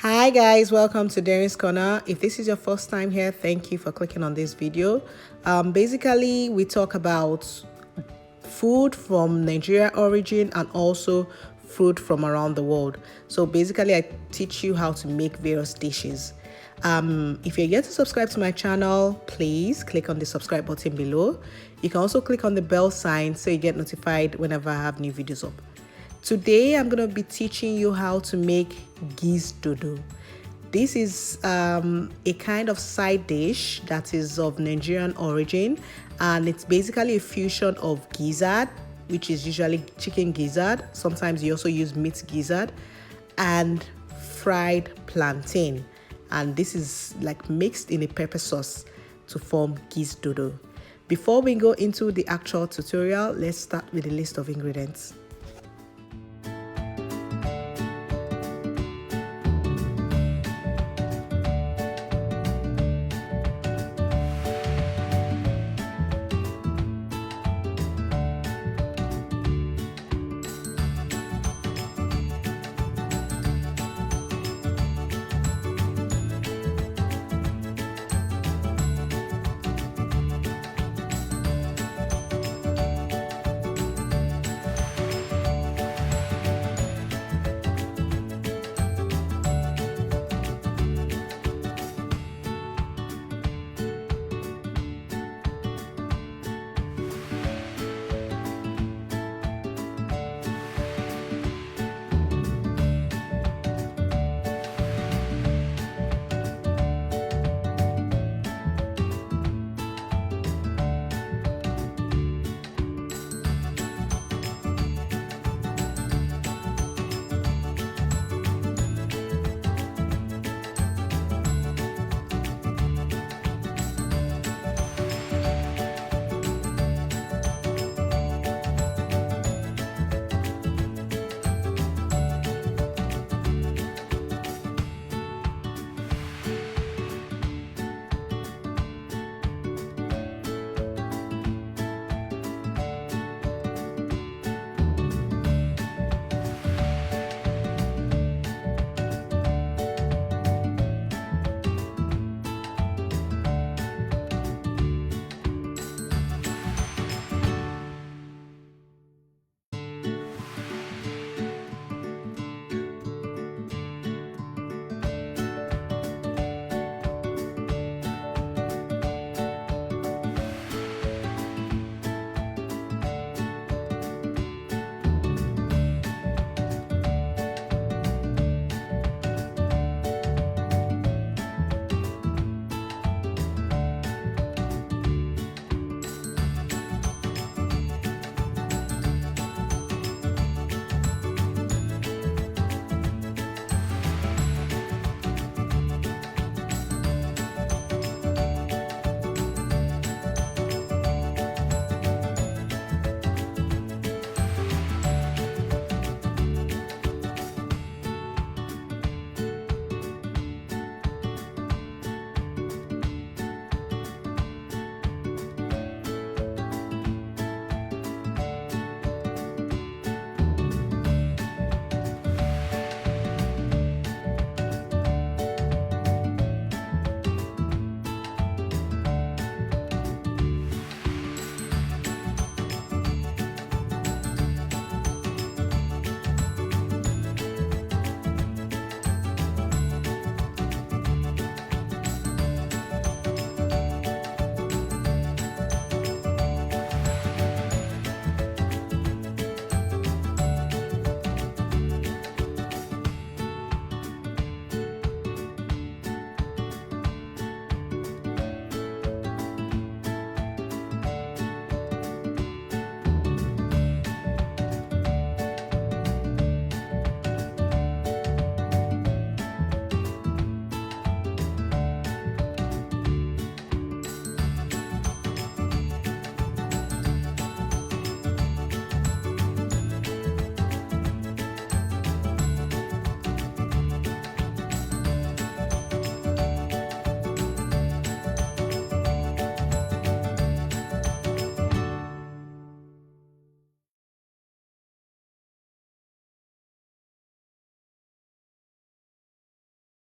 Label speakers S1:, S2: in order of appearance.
S1: Hi guys, welcome to DerinsCorner. If this is your first time here, thank you for clicking on this video. Basically, we talk about food from Nigeria origin and also food from around the world. So basically, I teach you how to make various dishes. If you're yet to subscribe to my channel, please click on the subscribe button below. You can also click on the bell sign so you get notified whenever I have new videos up. Today, I'm going to be teaching you how to make Gizdodo. This is a kind of side dish that is of Nigerian origin, and it's basically a fusion of gizzard, which is usually chicken gizzard. Sometimes you also use meat gizzard, and fried plantain. And this is like mixed in a pepper sauce to form Gizdodo. Before we go into the actual tutorial, let's start with the list of ingredients.